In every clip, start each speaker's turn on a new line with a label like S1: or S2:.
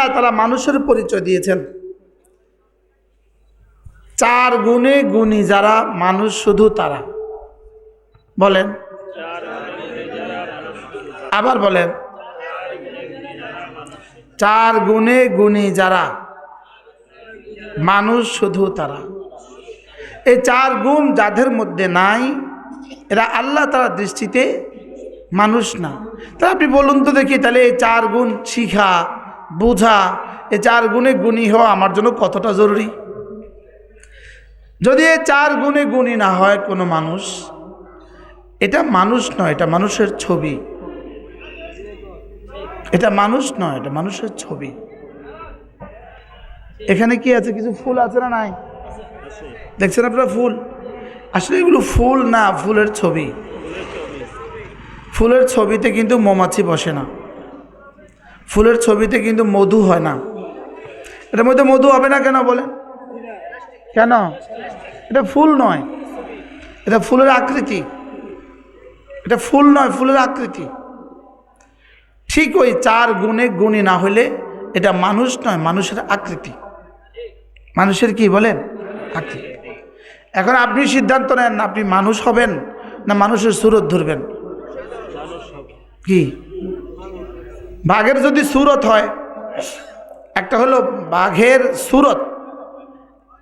S1: আল্লাহ তাআলা মানুষের পরিচয় দিয়েছেন, 4 গুণে গুণী যারা মানুষ শুধু তারা। বলেন, আবার বলেন, 4 গুণে গুণী যারা মানুষ শুধু তারা। এই 4 গুণ যাদের মধ্যে নাই এরা আল্লাহ তাআলার দৃষ্টিতে মানুষ না। তাহলে আপনি বলুন তো দেখি, তাহলে এই 4 গুণ শিখা বোঝা, এই 4 গুণে গুণী হওয়া আমার জন্য কতটা জরুরি। যদি এই 4 গুণে গুণী না হয় কোনো মানুষ, এটা মানুষ নয়, এটা মানুষের ছবি। এটা মানুষ নয়, এটা মানুষের ছবি। এখানে কি আছে? কিছু ফুল আছে না নাই? দেখছেন আপনারা ফুল? আসলে এগুলো ফুল না, ফুলের ছবি। ফুলের ছবিতে কিন্তু মৌমাছি বসে না, ফুলের ছবিতে কিন্তু মধু হয় না। এটার মধ্যে মধু হবে না কেন বলেন? কেন? এটা ফুল নয়, এটা ফুলের আকৃতি। এটা ফুল নয়, ফুলের আকৃতি। ঠিক ওই 4 গুণে গুণী না হলে এটা মানুষ নয়, মানুষের আকৃতি। মানুষের কি বলেন? আকৃতি। এখন আপনি সিদ্ধান্ত নেন, আপনি মানুষ হবেন না মানুষের সুরত ধরবেন। কি? বাঘের যদি সুরত হয়, একটা হলো বাঘের সুরত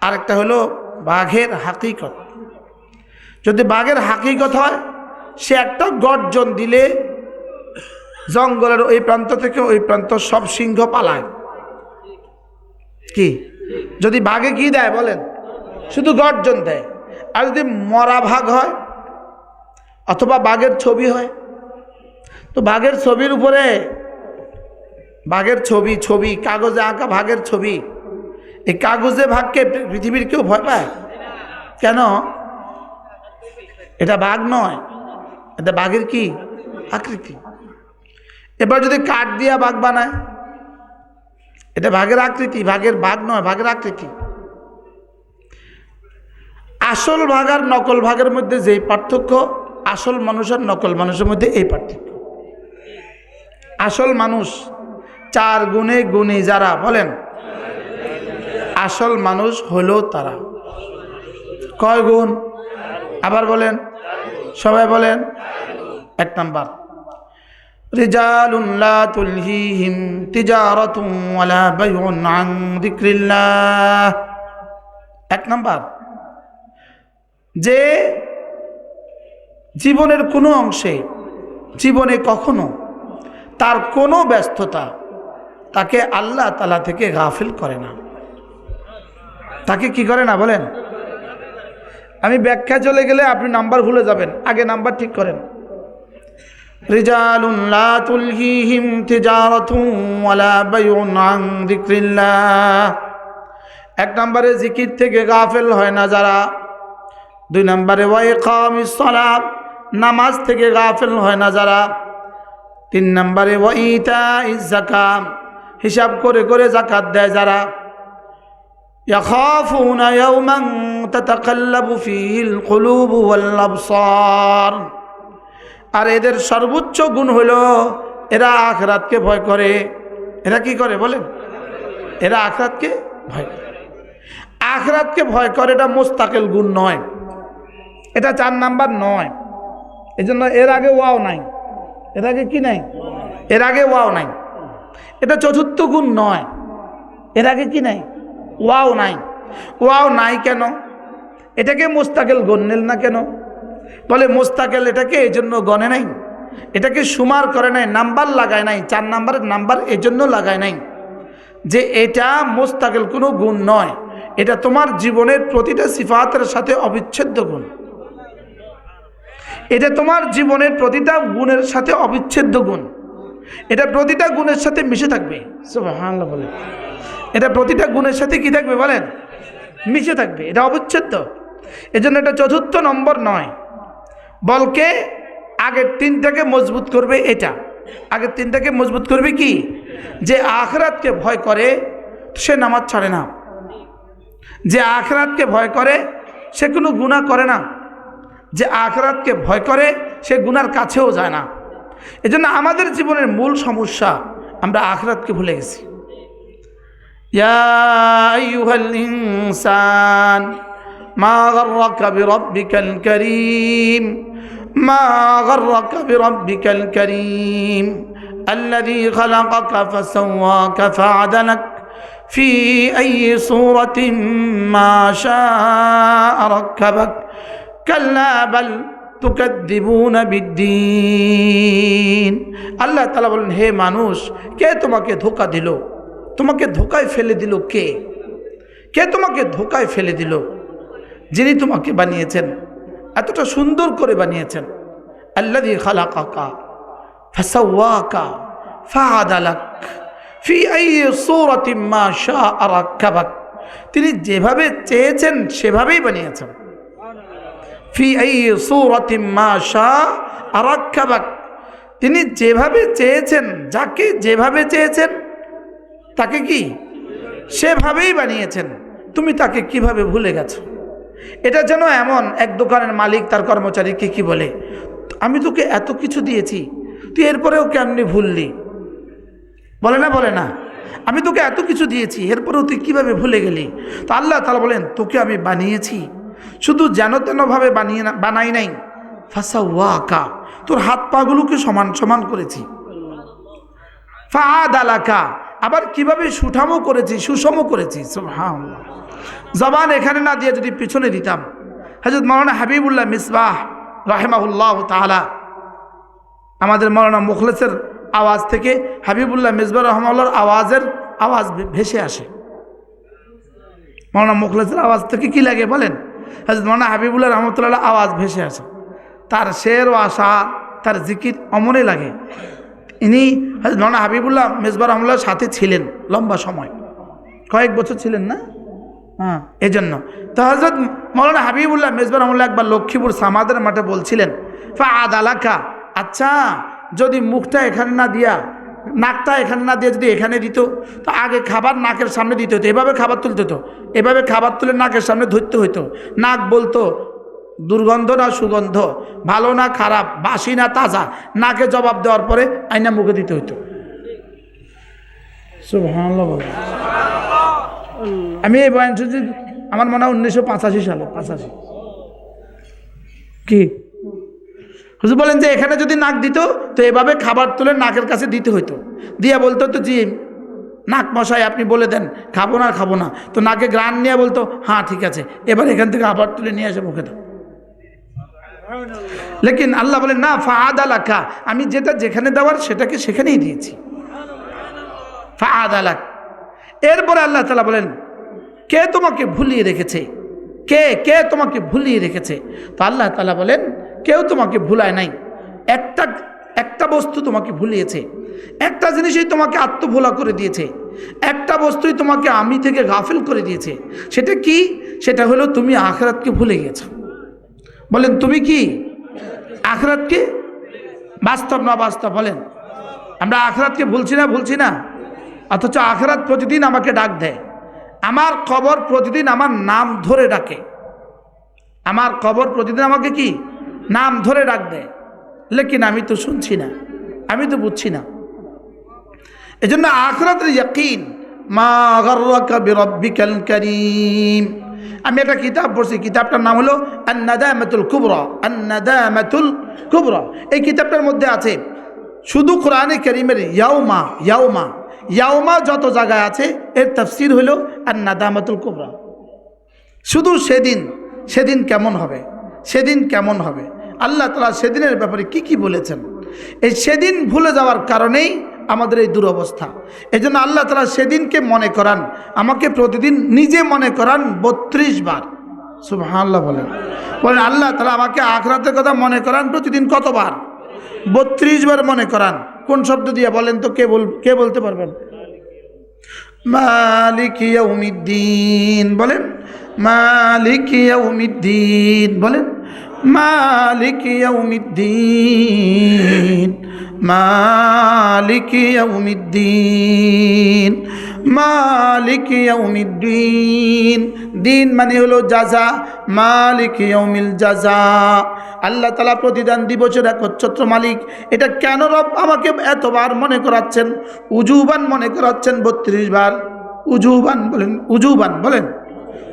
S1: আর একটা হলো বাঘের হাকিকত। যদি বাঘের হাকিকত হয়, সে একটা গর্জন দিলে জঙ্গলের ওই প্রান্ত থেকে ওই প্রান্ত সব সিংহ পালায়। কি? যদি বাঘে কি দেয় বলেন? শুধু গর্জন দেয়। আর যদি মরা বাঘ হয় অথবা বাঘের ছবি হয়, তো বাঘের ছবির উপরে, বাঘের ছবি কাগজে আঁকা বাঘের ছবি, এই কাগজে বাঘকে পৃথিবীর কেউ ভয় পায় কেন? এটা বাঘ নয়, এটা বাঘের কি? আকৃতি। এবার যদি কাঠ দিয়া বাঘ বানায়, এটা বাঘের আকৃতি, বাঘের বাঘ নয়, বাঘের আকৃতি। আসল বাঘ আর নকল বাঘের মধ্যে যেই পার্থক্য, আসল মানুষ আর নকল মানুষের মধ্যে এই পার্থক্য। আসল মানুষ 4 গুণে গুণী যারা, বলেন, আসল মানুষ হলো তারা। কয় গুণ? আবার বলেন, সবাই বলেন। 1 নাম্বার, রিজালুন লা তুলহিহিম তিজারাতুন ওয়ালা বাইউন আন যিকরিল্লাহ। 1 নাম্বার, যে জীবনের কোনো অংশে, জীবনে কখনো তার কোনো ব্যস্ততা তাকে আল্লাহ তাআলা থেকে গাফিল করে না। তাকে কি করে না বলেন? আমি ব্যাখ্যা চলে গেলে আপনি নাম্বার ভুলে যাবেন, আগে নাম্বার ঠিক করেন। রিজালুন লা তুলহিহিম তিজারাতুন ওয়ালা বাইউন আন যিকরিল্লাহ। 1 নম্বরে জিকির থেকে গাফিল হয় না যারা। 2 নম্বরে ওয়া ইকামিস সালাত, নামাজ থেকে গাফিল হয় না যারা। 3 নম্বরে ওয়া ইতাইজ যাকাত, হিসাব করে করে যাকাত দেয় যারা। ইয়াখাফুনা ইয়াওমান তাতাকাল্লাবু ফীহিল কুলুবু ওয়াল আবসার। আর এদের সর্বোচ্চ গুণ হলো এরা আখিরাতকে ভয় করে। এরা কি করে বলেন? এরা আখিরাতকে ভয় করে। আখিরাতকে ভয় করে, এটা মুস্তাকিল গুণ নয়, এটা 4 নাম্বার নয়। এজন্য এর আগে ওয়াও নাই, এর আগে কি নাই? এর আগে ওয়াও নাই। এটা 4র্থ গুণ নয়, এর আগে কি নাই? ওয়াও নাই। ওয়াও নাই কেন? এটাকে মুস্তাকিল গণ্যেল না কেন? বলে মুস্তাকিল এটাকে এই জন্য গণে নাই, এটাকে সুমার করে নাই, নাম্বার লাগায় নাই। 4 নাম্বারের নাম্বার এই জন্য লাগায় নাই যে এটা মুস্তাকিল কোনো গুণ নয়, এটা তোমার জীবনের প্রতিটা সিফাতের সাথে অবিচ্ছেদ্য গুণ। এটা তোমার জীবনের প্রতিটা গুণের সাথে অবিচ্ছেদ্য গুণ। এটা প্রতিটা গুণের সাথে মিশে থাকবে। সুবহানাল্লাহ বলেন। এটা প্রতিটা গুণের সাথে কি থাকবে বলেন? মিশে থাকবে, এটা অবিচ্ছেদ্য। এজন্য এটা 4র্থ নম্বর নয়, বলকে আগের 3টাকে মজবুত করবে। এটা আগের 3টাকে মজবুত করবে কি? যে আখিরাতকে ভয় করে সে নামাজ ছাড়ে না, যে আখিরাতকে ভয় করে সে কোনো গুনাহ করে না, যে আখিরাতকে ভয় করে সে গুনার কাছেও যায় না। এজন্য আমাদের জীবনের মূল সমস্যা, আমরা আখিরাতকে ভুলে গেছি। ইয়া আইয়ুহাল ইনসান মা গাররাকা বিরাব্বিকাল কারীম মা গাররাকা বিরাব্বিকাল কারীম الذي خلقك فسواك فعدلك في أي صورة ما شاء ركبك كلا بل তুকাদ্দিবুন বিদ্দীন। আল্লাহ তাআলা বলেন, হে মানুষ, কে তোমাকে ধোঁকা দিল? তোমাকে ধোঁকায় ফেলে দিল কে? কে তোমাকে ধোঁকায় ফেলে দিল? যিনি তোমাকে বানিয়েছেন, এতটা সুন্দর করে বানিয়েছেন। আল্লাযী খালাকাকা ফাসাওয়াকা ফাআদালাক ফি আইয়ি সূরাতিন মা শাআ রাক্কাবাক। তিনি যেভাবে চেয়েছেন সেভাবেই বানিয়েছেন। ফি আইয়ি সূরাতিন মা শাআ রাক্কাবাক। তিনি যেভাবে চেয়েছেন, যাকে যেভাবে চেয়েছেন তাকে কি সেভাবেই বানিয়েছেন। তুমি তাকে কিভাবে ভুলে গেছো? এটা যেন এমন এক দোকানের মালিক তার কর্মচারীকে কি বলে, আমি তোকে এত কিছু দিয়েছি, তুই এরপরেও কেমনি ভুললি? বলে না, আমি তোকে এত কিছু দিয়েছি, এরপরেও তুই কিভাবে ভুলে গেলি? তো আল্লাহ তাআলা বলেন, তোকে আমি বানিয়েছি, শুধু যেন তেনভাবে বানাই নাই। ফাসাওয়াকা, তোর হাত পাগুলোকে সমান সমান করেছি। ফাআদালাকা, আবার কিভাবে সুঠামো করেছি, সুষম করেছি। সুবহানাল্লাহ। জবান এখানে না দিয়ে যদি পিছনে দিতাম, হযরত মাওলানা হাবিবুল্লাহ মিসবাহ রাহিমাহুল্লাহ তাআলা, আমাদের মাওলানা মুখলেসের আওয়াজ থেকে হাবিবুল্লাহ মিসবাহ রাহিমাহুল্লাহর আওয়াজ ভেসে আসে। মাওলানা মুখলেসের আওয়াজ থেকে কি লাগে বলেন? হযরত মাওলানা হাবিবুল্লাহ রহমতুল্লাহ আওয়াজ ভেসে আসে। তার শের ও আশা, তার জিকির অমনে লাগে। ইনি হযরত মাওলানা হাবিবুল্লাহ মিসবাহ রহমতুল্লাহর সাথে ছিলেন লম্বা সময়, কয়েক বছর ছিলেন না? হ্যাঁ, এই জন্য তো হযরত মাওলানা হাবিবুল্লাহ মিসবাহ রহমতুল্লাহ একবার লক্ষ্মীপুর সামাদের মাঠে বলছিলেন, ফাআদালাকা, আচ্ছা যদি মুখটা এখানে না দিয়া, নাকটা এখানে না দিয়ে যদি এখানে দিত, তো আগে খাবার নাকের সামনে দিতে হতো, এভাবে খাবার তুলতে হতো, এভাবে খাবার তুলে নাকের সামনে ধরতে হতো। নাক বলতো দুর্গন্ধ না সুগন্ধ, ভালো না খারাপ, বাসি না তাজা, নাকে জবাব দেওয়ার পরে আইনা মুখে দিতে হতো। সুবহানাল্লাহ। আমি এই বয়ান শুনছি আমার মনে হয় 1985 সালে, 85 কি হুজুর বলেন যে এখানে যদি নাক দিত তো এভাবে খাবার তুলে নাকের কাছে দিতে হইতো, দিয়া বলতো তো জি নাক মশাই আপনি বলে দেন খাবো না, তো নাকে গ্রান নিয়ে বলতো হ্যাঁ ঠিক আছে, এবার এখান থেকে আবার তুলে নিয়ে আসে মুখে দাও। লেকিন আল্লাহ বলেন না, ফাআদালাকা, আমি যেটা যেখানে দেওয়ার সেটাকে সেখানেই দিয়েছি। ফাআদালাক। এরপরে আল্লাহ তাআলা বলেন, কে তোমাকে ভুলিয়ে রেখেছে? কে তোমাকে ভুলিয়ে রেখেছে? তো আল্লাহ তাআলা বলেন, কেউ তোমাকে ভুলায় নাই। একটা বস্তু তোমাকে ভুলিয়েছে, একটা জিনিসই তোমাকে আত্মভোলা করে দিয়েছে, একটা বস্তুই তোমাকে আমি থেকে গাফিল করে দিয়েছে। সেটা কি? সেটা হলো তুমি আখিরাতকে ভুলে গেছো। বলেন তুমি কি আখিরাতকে? বাস্তব না বাস্তব বলেন? আমরা আখিরাতকে ভুলছি না, অথচ আখিরাত প্রতিদিন আমাকে ডাক দেয়। আমার কবর প্রতিদিন আমার নাম ধরে ডাকে। আমার কবর প্রতিদিন আমাকে কি নাম ধরে ডাক দেয়, লেকিন আমি তো শুনছি না, আমি তো বুঝছি না। এজন্য আখিরাতের ইয়াকিন, মা গাররাকা বিরাব্বিকাল কারীম। আমি একটা কিতাব পড়ছি, কিতাবটার নাম হলো আন-নাদামাতুল কুবরা। আন-নাদামাতুল কুবরা, এই কিতাবটার মধ্যে আছে শুধু কোরআনে কারীমের ইয়াউমা যত জায়গায় আছে এর তাফসীর হলো আন-নাদামাতুল কুবরা। শুধু সেদিন কেমন হবে, আল্লাহ তাআলা সেদিনের ব্যাপারে কি বলেছেন। এই সেদিন ভুলে যাওয়ার কারণেই আমাদের এই দুরবস্থা। এই জন্য আল্লাহ তাআলা সেদিনকে মনে করান, আমাকে প্রতিদিন নিজে মনে করান 32 বার। সুবহানাল্লাহ বলেন আল্লাহ তাআলা আমাকে আখিরাতের কথা মনে করান প্রতিদিন কতবার? 32 বার মনে করান। কোন শব্দ দিয়ে বলেন তো? কে বলতে পারবেন? মালিক ইয়াউমিদ্দিন বলেন, মালিক ইয়াউমিদ্দিন বলেন, মালিক ইয়াউমিদ্দিন, মালিক ইয়াউমিদ্দিন, মালিক ইয়াউমিদ্দিন। দিন মানে হলো জাযা, মালিক ইয়াউমিল জাযা। আল্লাহ তাআলা প্রতিদান দিবসের একচ্ছত্র মালিক। এটা কেন রব আমাকে এতবার মনে করাচ্ছেন? উজুবান মনে করাচ্ছেন 32 বার। উজুবান বলেন, উজুবান বলেন,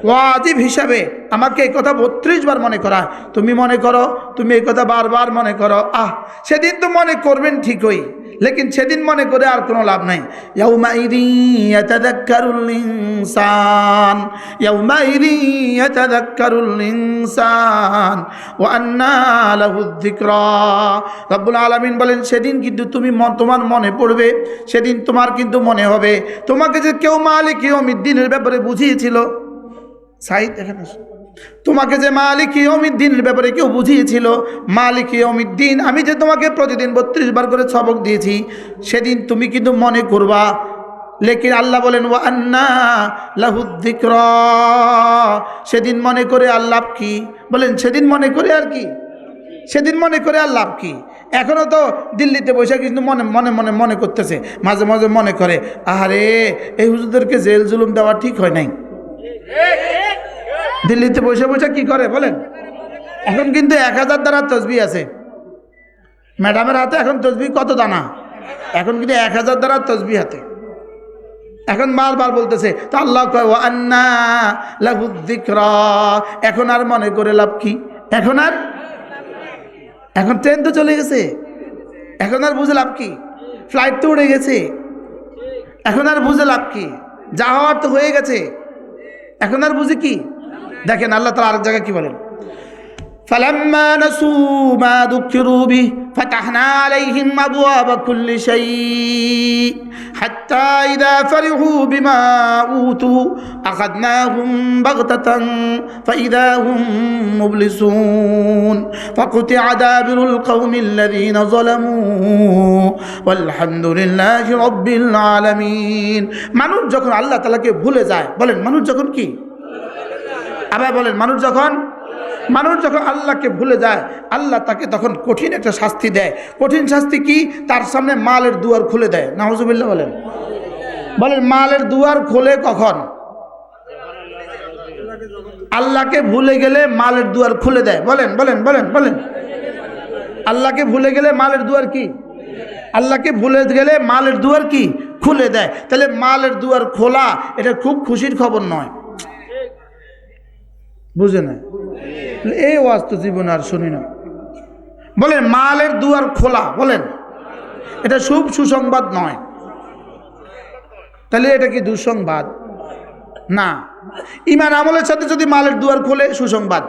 S1: ওয়াজিব হিসাবে আমাকে এই কথা 32 বার মনে করায়। তুমি মনে করো, তুমি এই কথা বারবার মনে করো। সেদিন তো মনে করবেন ঠিকই, লেকিন সেদিন মনে করে আর কোনো লাভ নাই। ইয়াউমাইযি ইয়াতাযাক্কারুল ইনসান, ইয়াউমাইযি ইয়াতাযাক্কারুল ইনসান ওয়া আন্না লাহুয যিকরা। রব্বুল আলামিন বলেন সেদিন কিন্তু তুমি তোমার মনে পড়বে, সেদিন তোমার কিন্তু মনে হবে তোমাকে যে কেউ মালিক ইয়াউমিদ্দিনের ব্যাপারে বুঝিয়েছিল। সাইদ এখানে তোমাকে যে মালিক ইয়াউমিদ্দিনের ব্যাপারে কেউ বুঝিয়েছিল, মালিক ইয়াউমিদ্দিন আমি যে তোমাকে প্রতিদিন 32 বার করে সবক দিয়েছি, সেদিন তুমি কিন্তু মনে করবা। লেকিন আল্লাহ বলেন ওয়া আন্না লাহুয যিকরা, সেদিন মনে করে আর লাভ কি? বলেন সেদিন মনে করে আর কি? সেদিন মনে করে আর লাভ কি? এখনও তো দিল্লিতে বসে কিন্তু মনে মনে মনে মনে করতেছে, মাঝে মাঝে মনে করে আরে এই হুজুরদেরকে জেল জুলুম দেওয়া ঠিক হয় নাই। দিল্লিতে বসে বসে কি করে বলেন? এখন কিন্তু 1000 দানা তসবিহ আছে ম্যাডামের হাতে। এখন তসবিহ কত দানা? এখন কিন্তু 1000 দানা তসবিহ হাতে। এখন বারবার বলতেছে তো আল্লাহ কয় ওয়া আন্না লাহুয যিকরা, এখন আর মনে করে লাভ কি? এখন ট্রেন তো চলে গেছে, এখন আর বুঝে লাভ কি? ফ্লাইট তো উড়ে গেছে, এখন আর বুঝে লাভ কি? যা হওয়ার তো হয়ে গেছে, এখন আর বুঝে কি? দেখেন আল্লাহ তাআলা আরেক জায়গায় কি বলেন, ফালাম্মা নাসু মা যুকিরু বিহি ফাতাহনা আলাইহিম আবওয়াবা কুল্লি শাই হাত্তা ইযা ফারিহু বিমা উতু আখাযনাহুম বাগতাতান ফাইযা হুম মুবলিসুন ফাকুতিআ দাবিরুল কওমিল্লাযীনা যালামু ওয়ালহামদুলিল্লাহি রাব্বিল আলামিন। মানুষ যখন আল্লাহ তাআলাকে ভুলে যায়, বলেন মানুষ যখন কি? আবার বলেন মানুষ যখন আল্লাহকে ভুলে যায়, আল্লাহ তাকে তখন কঠিন একটা শাস্তি দেয়। কঠিন শাস্তি কি? তার সামনে মালের দুয়ার খুলে দেয়। নাউজুবিল্লাহ বলেন। মালের দুয়ার খোলে কখন? আল্লাহকে ভুলে গেলে মালের দুয়ার খুলে দেয়। বলেন আল্লাহকে ভুলে গেলে মালের দুয়ার কি? আল্লাহকে ভুলে গেলে মালের দুয়ার কি? খুলে দেয়। তাহলে মালের দুয়ার খোলা এটা খুব খুশির খবর নয়, বুঝে না? এই ওয়াজ তো জীবন আর শুনি না। বলেন মালের দুয়ার খোলা, বলেন এটা শুভ সুসংবাদ নয়। তাহলে এটা কি দুঃসংবাদ? না। ঈমান আমলের সাথে যদি মালের দুয়ার খোলে সুসংবাদ,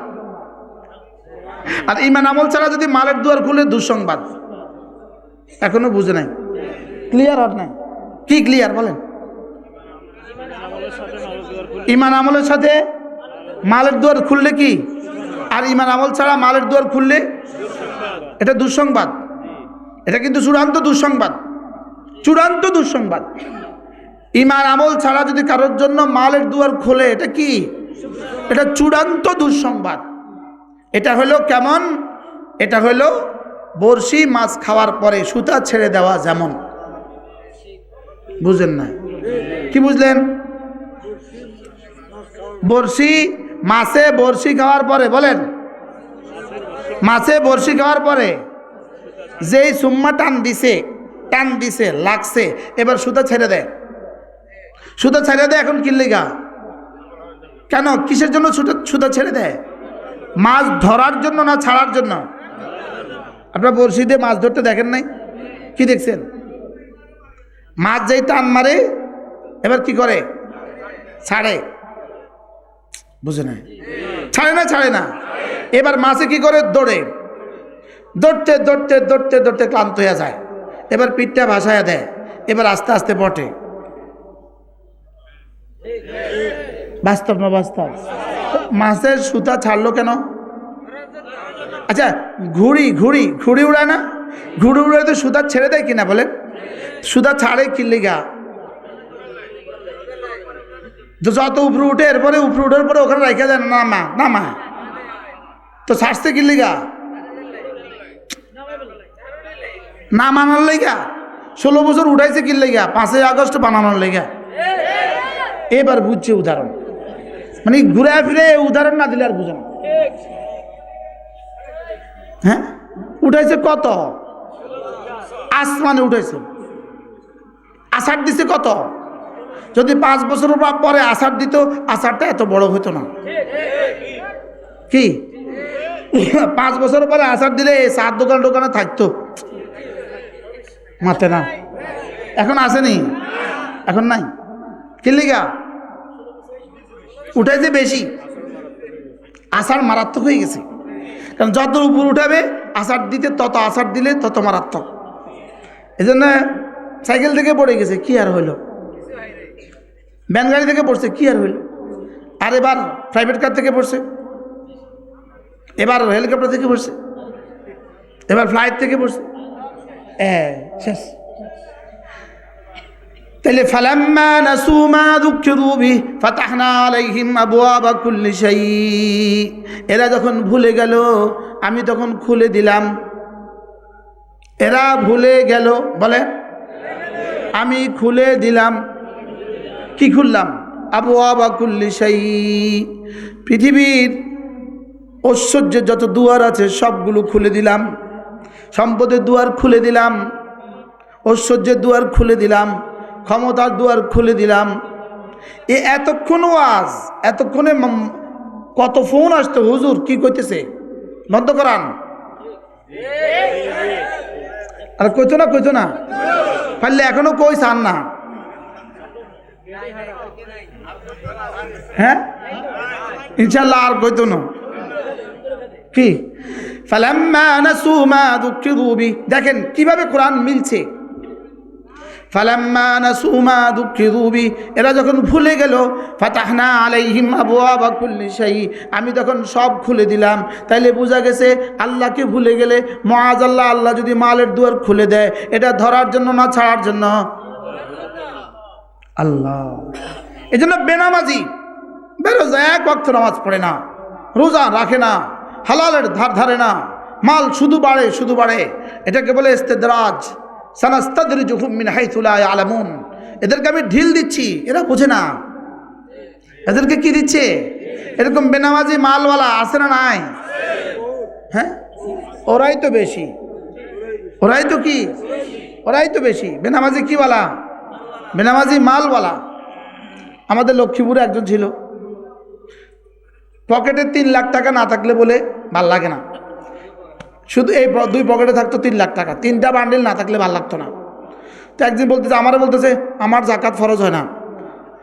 S1: আর ঈমান আমল ছাড়া যদি মালের দুয়ার খুলে দুঃসংবাদ। এখনো বুঝে নাই, ক্লিয়ার আর নাই? কি ক্লিয়ার বলেন? ঈমান আমলের সাথে মালের দুয়ার খুললে কি, আর ঈমান আমল ছাড়া মালের দুয়ার খুললে এটা দুঃসংবাদ। এটা কিন্তু চূড়ান্ত দুঃসংবাদ। ঈমান আমল ছাড়া যদি কারোর জন্য মালের দুয়ার খোলে এটা কি? এটা চূড়ান্ত দুঃসংবাদ। এটা হলো কেমন? এটা হলো বড়শি মাছ খাওয়ার পরে সুতা ছেড়ে দেওয়া যেমন। বুঝেন না? কি বুঝলেন? মাছে বড়শি খাওয়ার পরে, বলেন মাছে বড়শি খাওয়ার পরে যেই সুম্মা টান দিছে লাগছে, এবার সুতা ছেড়ে দেয়। এখন কিল্লিগা কেন? কিসের জন্য সুতা ছেড়ে দেয়? মাছ ধরার জন্য না ছাড়ার জন্য? আপনারা বড়শি দিয়ে মাছ ধরতে দেখেন নাই? কি দেখছেন? মাছ যেই টান মারে এবার কি করে? ছাড়ে। বুঝে না? ছাড়ে না। এবার মাছে কি করে? দৌড়তে ক্লান্ত হয়ে যায়। এবার পিঠটা ভাসায়া দেয়, এবার আস্তে আস্তে বটে। বাস্তব না বাস্তব? মাছের সুতা ছাড়লো কেন? আচ্ছা ঘুড়ি উড়ায় না? ঘুড়ি উড়ায় তো সুতা ছেড়ে দেয় কিনা বলেন? সুতা ছাড়ে কিল্লিগা? যত উপরে উঠে এরপরে উপরে উঠার পরে ওখানে রেখে দেয় না তো ছাড়ছে কিল্লিগা? না মানার লেগা। 16 বছর উঠাইছে কিল্লিগা? 5ই আগস্ট বানানোর লেগা। এবার বুঝছে উদাহরণ, মানে ঘুরে ফিরে উদাহরণ না দিলে আর বুঝে না। হ্যাঁ, উঠাইছে কত? আসমানে উঠাইছে। আষাঢ় দিছে কত? যদি 5 বছর পরে আষাঢ় দিত, আষাঢ়টা এত বড় হতো না। কি 5 বছর পরে আষাঢ় দিলে চার দোকানে থাকতো মাতে না। এখন আসেনি, এখন নাই। কি লিগা? উঠাইছে বেশি, আষাঢ় মারাত্মক হয়ে গেছে। কারণ যত উপর উঠাবে আষাঢ় দিতে, তত আষাঢ় দিলে তত মারাত্মক। এই জন্য সাইকেল থেকে পড়ে গেছে, কি আর হইল? ভ্যান গাড়ি থেকে পড়ছে, কি আর হইল? আর এবার প্রাইভেট কার থেকে পড়ছে, এবার হেলিকপ্টার থেকে পড়ছে, এবার ফ্লাইট থেকে পড়ছে, শেষ। তাহলে ফালাম্মা নাসু মা যুকিরু বিহি ফাতাহনা আলাইহিম আবওয়াবা কুল্লি শাই, এরা যখন ভুলে গেল আমি তখন খুলে দিলাম। এরা ভুলে গেল, বলে আমি খুলে দিলাম। কি খুললাম? আবওয়াবা কুল্লি শাই, পৃথিবীর ঐশ্বর্যের যত দুয়ার আছে সবগুলো খুলে দিলাম। সম্পদের দুয়ার খুলে দিলাম, ঐশ্বর্যের দুয়ার খুলে দিলাম, ক্ষমতার দুয়ার খুলে দিলাম। এতক্ষণ ওয়াজ, এতক্ষণে কত ফোন আসতো, হুজুর কি কইতেছে, বন্ধ করান। আর কইতো না পারলে এখনো কই চান না। হ্যাঁ ইনশাল্লাহ আর কইতো না। কি ফালাম্মা নাসু মা যুকিরু বিহি, দেখেন কিভাবে কোরআন মিলছে। ফালাম্মা নাসু মা যুকিরু বিহি, এরা যখন ভুলে গেল, ফাতাহনা আলাইহিম আবওয়াবা কুল্লি শাই, আমি তখন সব খুলে দিলাম। তাইলে বোঝা গেছে আল্লাহকে ভুলে গেলে মুআযাল্লাহ, আল্লাহ যদি মালের দুয়ার খুলে দেয়, এটা ধরার জন্য না ছাড়ার জন্য? আল্লাহ। এই জন্য বেনামাজি বেরোজ, এক ওয়াক্ত নামাজ পড়ে না, রোজা রাখে না, হালালের ধার ধারে না, মাল শুধু বাড়ে। এটাকে বলে ইস্তেদরাজ। সানাস্তাদরিজুহুম মিন হাইসু লা ইয়ালামুন, এদেরকে আমি ঢিল দিচ্ছি, এরা বোঝে না। এদেরকে কি দিচ্ছে? এরকম বেনামাজি মালওয়ালা আছে না নাই? হ্যাঁ, ওরাই তো বেশি, ওরাই তো বেশি। বেনামাজি কি ওয়ালা? বেনামাজি মালওয়ালা। আমাদের লক্ষ্মীপুরে একজন ছিল, পকেটে 3 লাখ টাকা না থাকলে বলে ভাল লাগে না। শুধু এই 2 পকেটে থাকতো 3 লাখ টাকা, 3টা বান্ডিল না থাকলে ভাল লাগতো না। তো একদিন বলতেছে, আমারও বলতেছে আমার জাকাত ফরজ হয় না।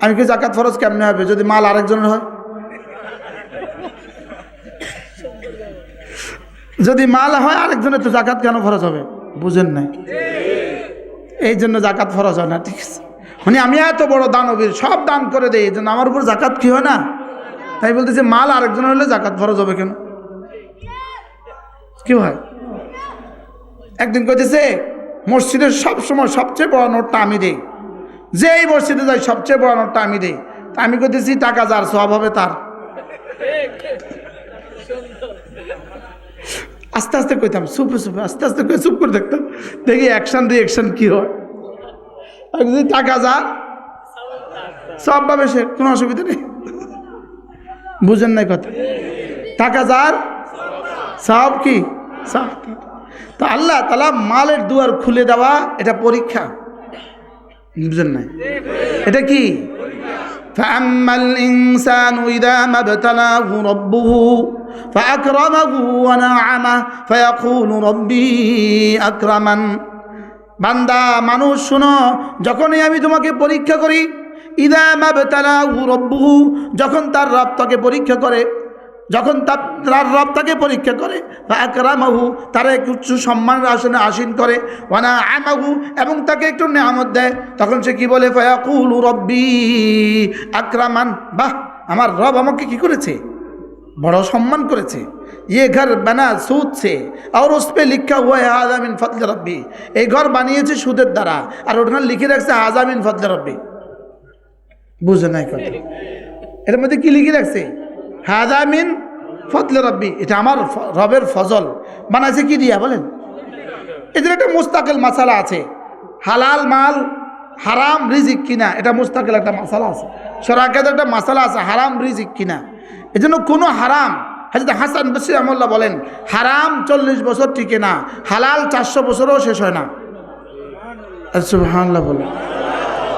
S1: আমি কি জাকাত ফরজ কেমনে হবে যদি মাল আরেকজনের হয়? যদি মাল হয় আরেকজনের, তো জাকাত কেন ফরজ হবে? বুঝেন নাই? এই জন্য জাকাত ফরজ হয় না। ঠিক আছে, মানে আমি এত বড় দানবীর, সব দান করে দেই, এই জন্য আমার উপর জাকাত কি হয় না? তাই বলতেছে মাল আরেকজন হলে জাকাত ফরজ হবে কেন? কি হয়? একদিন কইতেছে মসজিদের সবসময় সবচেয়ে বড় নোটটা আমি দেই, যেই মসজিদে যাই সবচেয়ে বড় নোটটা আমি দেই। তা আমি কইতেছি টাকা যার সওয়াব হবে তার। আস্তে আস্তে কইতাম, চুপে আস্তে আস্তে করে চুপ করে দেখতাম, দেখি অ্যাকশন রিঅ্যাকশন কি হয়। আর যদি টাকা যার সওয়াব পাবে সে, কোনো অসুবিধা নেই। বুঝেন নাই কথা? টাকা যার সওয়াব কি? সওয়াব। তো আল্লাহ তাআলা মালের দুয়ার খুলে দেওয়া, এটা পরীক্ষা। বুঝেন নাই? এটা কি? ফাআম্মাল ইনসানু ইযা মাবতালাহু রাব্বুহু ফাআকরামাহু ওয়া না'আমাহু ফায়াকুলু রাব্বি আকরামান। বান্দা মানুষ শোনো, যখনই আমি তোমাকে পরীক্ষা করি, ইযা মাবতালাহু রাব্বুহু, যখন তার রব তাকে পরীক্ষা করে, যখন তার রব তাকে পরীক্ষা করে, ফাআকরামাহু, তার এক উচ্চ সম্মানের আসনে আসীন করে, ওয়া না'আমাহু, এবং তাকে একটু নেয়ামত দেয়, তখন সে কি বলে? ফায়াকুলু রাব্বি আকরামান। বাহ, আমার রব আমাকে কি করেছে? বড় সম্মান করেছে। ये घर बना सूद से और उस पर लिखा हुआ है हाज़ा मिन फज़ल रब्बी, এই ঘর বানিয়েছে সুদের দ্বারা, আর ওখানে লিখে রাখছে হাজা মিন ফজল রব্বি। বুঝে নাই কথা? এর মধ্যে কি লিখে রাখছে? হাজা মিন ফজল রব্বি, এটা আমার রবের ফজল। বানাইছে কি দিয়া বলেন? এদের একটা মুস্তাকিল মাসালা আছে, হালাল মাল হারাম রিজিক কিনা, এটা মুস্তাকিল একটা মাসালা আছে। শরাকের একটা মাসালা আছে, হারাম রিজিক কিনা। এজন্য কোনো হারাম, হযরত হাসান বসরি রাহিমাহুল্লাহ বলেন, হারাম 40 বছর টিকে না, হালাল 400 বছরও শেষ হয় না। সুবহানাল্লাহ বলেন।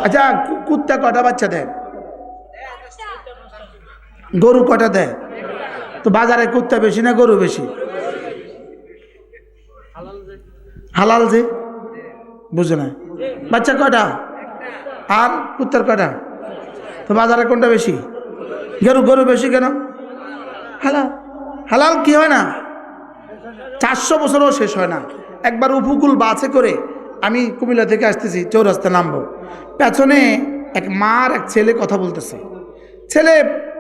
S1: আচ্ছা কুত্তা কটা বাচ্চা দেয়? গরু কটা দেয়? তো বাজারে কুত্তা বেশি না গরু বেশি? হালাল যে, বুঝে না। বাচ্চা কটা আর কুত্তার কটা? তো বাজারে কোনটা বেশি? গরু বেশি কেন? হালাল। হালাল কি হয় না? 400 বছরও শেষ হয় না। একবার উপকূল বাসে করে আমি কুমিল্লা থেকে আসতেছি, চৌরাস্তা নামবো, পেছনে এক মা আর এক ছেলে কথা বলতেছে। ছেলে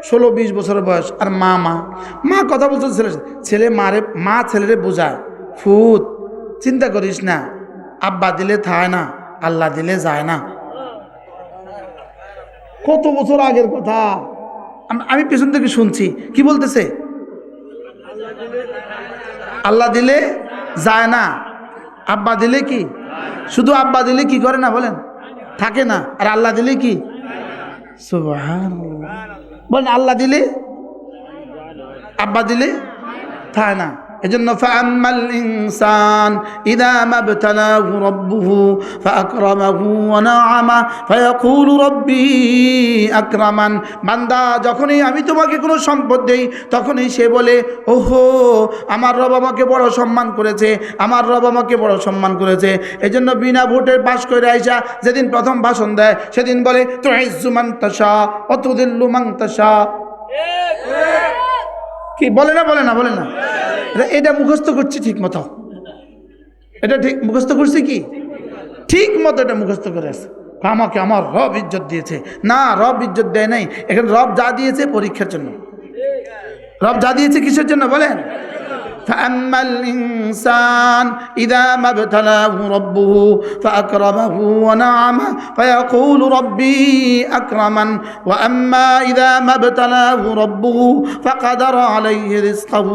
S1: 16-20 বছরের বয়স, আর মা কথা বলতেছে। ছেলে মা ছেলেরে বোঝায়, ফুত চিন্তা করিস না, আব্বা দিলে থায় না, আল্লাহ দিলে যায় না। কত বছর আগের কথা, আমি পেছন থেকে শুনছি। কি বলতেছে? আল্লাহ দিলে যায় না, আব্বা দিলে কি? শুধু আব্বা দিলে কি করে না বলেন? থাকে না। আর আল্লাহ দিলে কি? সুবহানাল্লাহ। বলেন আল্লাহ দিলে, আব্বা দিলে থাকে না। এজন্য ফাআম্মাল ইনসান ইযা মাবতালাহু রাব্বুহু ফাআকরামাহু ওয়া নাআমা ফায়াকুলু রাব্বি আকরামান। বান্দা যখনই আমি তোমাকে কোনো সম্পদ দেই তখনই সে বলে, ওহো আমার রব আমাকে বড় সম্মান করেছে, আমার রব আমাকে বড় সম্মান করেছে। এজন্য বিনা ভোটে পাশ করে আইসা যেদিন প্রথম ভাষণ দেয় সেদিন বলে তুইজ্জু মান তাশা ওয়া তুযিল্লু মান তাশা। কি বলে না? এটা মুখস্থ করছি ঠিক মতো, এটা ঠিক মুখস্থ করছি কি ঠিক মতো এটা মুখস্থ করে আছে। আমাকে আমার রব ইজ্জত দিয়েছে। না, রব ইজ্জত দেয় নাই। এখানে রব যা দিয়েছে পরীক্ষার জন্য। রব যা দিয়েছে কিসের জন্য বলেন? فأما الإنسان إذا ما ابتلاه ربه فأكرمه ونعمه فيقول ربي أكرمن وأما إذا ما ابتلاه ربه فقدر عليه رزقه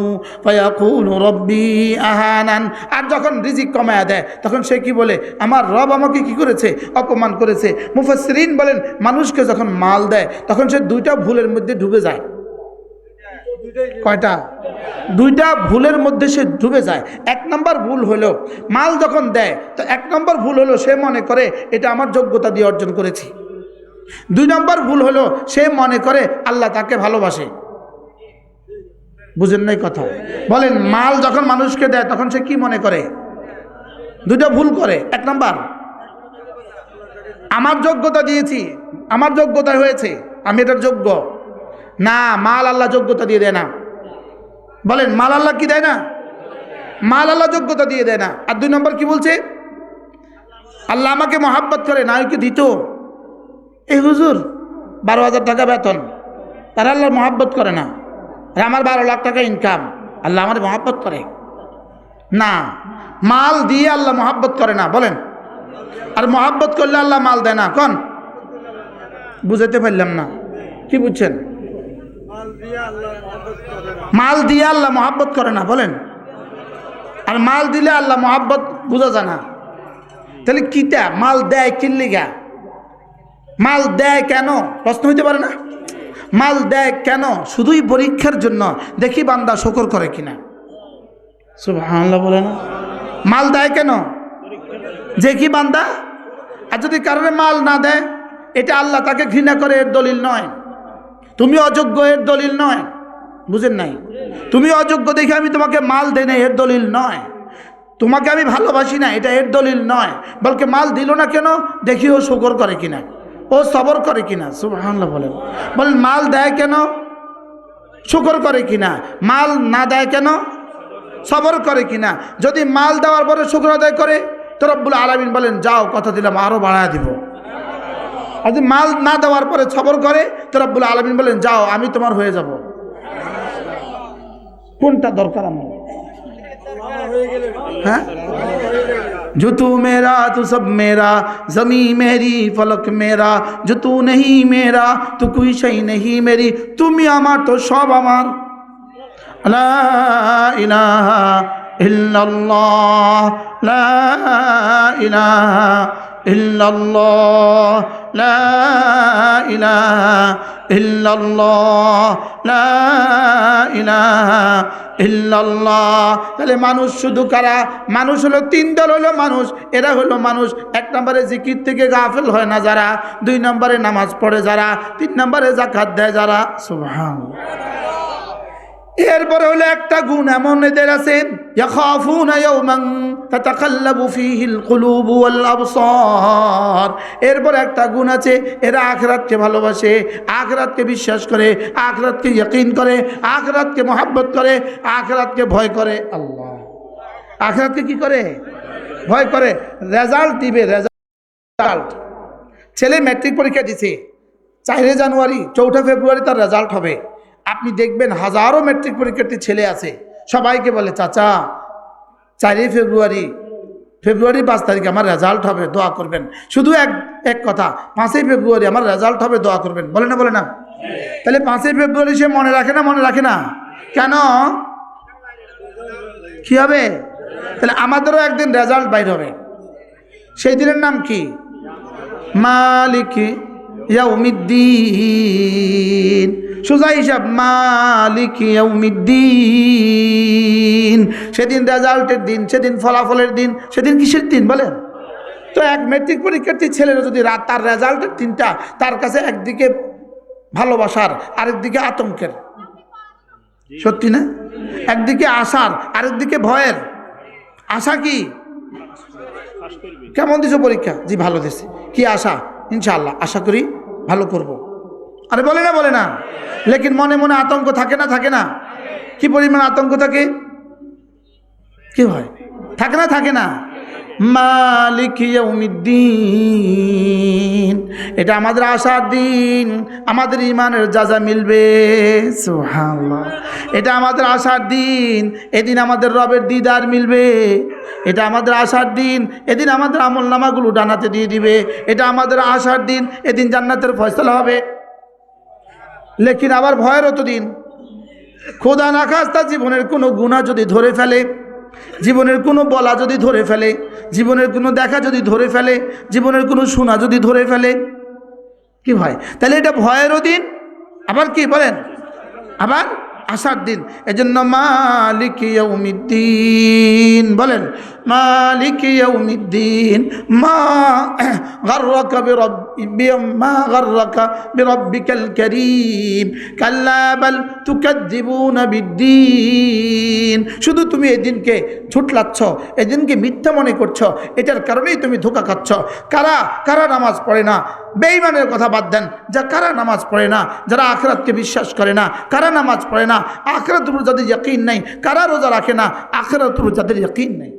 S1: فيقول ربي أهانن। আর যখন রিজিক কমায়া দেয় তখন সে কি বলে? আমার রব আমাকে কি করেছে? অপমান করেছে। মুফাসসিরিন বলেন মানুষকে যখন মাল দেয় তখন সে দুইটা ভুলের মধ্যে ডুবে যায়। কয়টা? দুইটা ভুলের মধ্যে সে ডুবে যায়। এক নম্বর ভুল হলো মাল যখন দেয় তো এক নম্বর ভুল হলো সে মনে করে এটা আমার যোগ্যতা দিয়ে অর্জন করেছি। 2 নম্বর ভুল হলো সে মনে করে আল্লাহ তাকে ভালোবাসে। বুঝেন নাই কথা? বলেন মাল যখন মানুষকে দেয় তখন সে কি মনে করে? দুইটা ভুল করে। এক নম্বর, আমার যোগ্যতা দিয়েছি, আমার যোগ্যতা হয়েছে, আমি এটার যোগ্য। না, মাল আল্লাহ যোগ্যতা দিয়ে দেয় না। বলেন মাল আল্লাহ কি দেয় না? মাল আল্লাহ যোগ্যতা দিয়ে দেয় না। আর 2 নম্বর কি বলছে? আল্লাহ আমাকে মহাব্বত করে, না ওকে দিত। এই হুজুর 12,000 টাকা বেতন, তারা আল্লাহর মহাব্বত করে না। আর আমার 12 লাখ টাকা ইনকাম, আল্লাহ আমার মহাব্বত করে না। মাল দিয়ে আল্লাহ মহাব্বত করে না। বলেন, আর মহাব্বত করলে আল্লাহ মাল দেয় না। কোন বুঝাইতে পারলাম না, কি বুঝছেন? মাল দিয়ে আল্লাহ মহাব্বত করে না। বলেন, আর মাল দিলে আল্লাহ মহাব্বত বোঝা যায় না। তাহলে কিটা মাল দেয় কিল্লিগা? মাল দেয় কেন? প্রশ্ন হইতে পারে না? মাল দেয় কেন? শুধুই পরীক্ষার জন্য, দেখি বান্দা শুকর করে কিনা। সুবহানাল্লাহ বলে না? মাল দেয় কেন? যে কি বান্দা, আর যদি কারণে মাল না দেয় এটা আল্লাহ তাকে ঘৃণা করে এর দলিল নয়। তুমি অযোগ্য এর দলিল নয়। বুঝেন নাই? তুমি অযোগ্য দেখে আমি তোমাকে মাল দেই না এর দলিল নয়। তোমাকে আমি ভালোবাসি না এটা এর দলিল নয়। বলকে মাল দিল না কেন, দেখি ও শুকর করে কিনা, ও সবর করে কিনা। সুবহানাল্লাহ বলেন। বলেন মাল দেয় কেন? শুকর করে কিনা। মাল না দেয় কেন? সবর করে কিনা। যদি মাল দেওয়ার পরে শুকর আদায় করে তো রব্বুল আলামিন বলেন যাও কথা দিলাম আরো বাড়ায় দিব। আর যদি মাল না দেওয়ার পরে সবর করে তো রব্বুল আলামিন বলেন যাও আমি তোমার হয়ে যাব। কোনটা দরকার আমার? হ্যাঁ, जो तू मेरा तो सब मेरा, जमी मेरी फलक मेरा, जो तू नहीं मेरा तो कोई शई नहीं मेरी। তুমি আমার তো সব আমার। লা ইলাহা ইল্লাল্লাহ, লা ইলাহা ইল্লাল্লাহ, লা ইলাহা ইল্লাল্লাহ, লা ইলাহা ইল্লাল্লাহ। তাহলে মানুষ শুধু কারা? মানুষ হলো তিন দল হলো মানুষ। এরা হলো মানুষ, এক নম্বরে জিকির থেকে গাফেল হয় না যারা, দুই নম্বরে নামাজ পড়ে যারা, তিন নম্বরে যাকাত দেয় যারা। সুবহানাল্লাহ। এরপরে হলো একটা গুণ এমন এদের আছে, ইয়াখাফুনা ইয়াওমান তাতাকাল্লাবু ফীহিল কুলুবু ওয়াল আবসার। এরপর একটা গুণ আছে, এরা আখিরাতকে ভালোবাসে, আখিরাতকে বিশ্বাস করে, আখিরাতকে ইয়াকিন করে, আখিরাতকে মহব্বত করে, আখিরাতকে ভয় করে। আল্লাহ, আখিরাতকে কি করে? ভয় করে। রেজাল্ট দিবে, রেজাল্ট। ছেলে ম্যাট্রিক পরীক্ষা দিছে 4 জানুয়ারি, 4 ফেব্রুয়ারি তার রেজাল্ট হবে। আপনি দেখবেন হাজারো ম্যাট্রিক পরীক্ষার্থী ছেলে আছে, সবাইকে বলে চাচা 4 ফেব্রুয়ারি 5 তারিখ আমার রেজাল্ট হবে, দোয়া করবেন। শুধু এক কথা, 5 ফেব্রুয়ারি আমার রেজাল্ট হবে, দোয়া করবেন। বলে না, বলে না? তাহলে 5 ফেব্রুয়ারি সে মনে রাখে না? মনে রাখে না কেন? কি হবে? তাহলে আমাদেরও একদিন রেজাল্ট বাইর হবে। সেই দিনের নাম কি? মালিক ইয়াউমিদ্দিন। সোজা হিসাব, মালিক ইয়াউমিদ্দিন। সেদিন রেজাল্টের দিন, সেদিন ফলাফলের দিন, সেদিন কিসের দিন বলেন? তো এক ম্যাট্রিক পরীক্ষার্থী ছেলের যদি তার রেজাল্টের দিনটা তার কাছে একদিকে ভালোবাসার, আরেকদিকে আতঙ্কের, সত্যি না? একদিকে আশার, আরেকদিকে ভয়ের। আশা কি? কেমন দিছো পরীক্ষা? জি ভালো দিছি। কি আশা? ইনশাআল্লাহ, আশা করি ভালো করব। আরে বলে না, বলে না? লেকিন মনে মনে আতঙ্ক থাকে না? থাকে না? কি পরিমাণ আতঙ্ক থাকে? কি হয়? থাকে না? থাকে না? মালিক ইয়াউমিদ্দিন, এটা আমাদের আশার দিন, আমাদের ইমানের যাজা মিলবে। সুবহানাল্লাহ। এটা আমাদের আশার দিন, এদিন আমাদের রবের দিদার মিলবে। এটা আমাদের আশার দিন, এদিন আমাদের আমল নামাগুলো ডানাতে দিয়ে দিবে। এটা আমাদের আশার দিন, এদিন জান্নাতের ফয়সালা হবে। লেকিন আবার ভয়েরও তো দিন। খোদা না খাস্তা জীবনের কোনো গুনাহ যদি ধরে ফেলে, জীবনের কোনো বলা যদি ধরে ফেলে, জীবনের কোনো দেখা যদি ধরে ফেলে, জীবনের কোনো শোনা যদি ধরে ফেলে, কি হয়? তাহলে এটা ভয়েরও দিন, আবার কি বলেন? আবার আশার দিন। এজন্য মালিক ইয়াউমিদ্দিন বলেন, মালিক ইয়াউমিদ্দিন। মা গাররাকা বিরাব্বিকাল কারীম কাল্লা বাল তুকাজ্জিবুনা বিদ্দীন। শুধু তুমি এদিনকে ঝুটলাচ্ছ, এদিনকে মিথ্যা মনে করছো, এটার কারণেই তুমি ধোঁকা খাচ্ছ। কারা কারা নামাজ পড়ে না? বেঈমানের কথা বাদ দেন, যা কারা নামাজ পড়ে না, যারা আখিরাতকে বিশ্বাস করে না, কারা নামাজ পড়ে না, আখিরাতের উপর যাদের ইয়াকিন নাই, কারা রোজা রাখে না, আখিরাতের উপর যাদের ইয়াকিন নাই।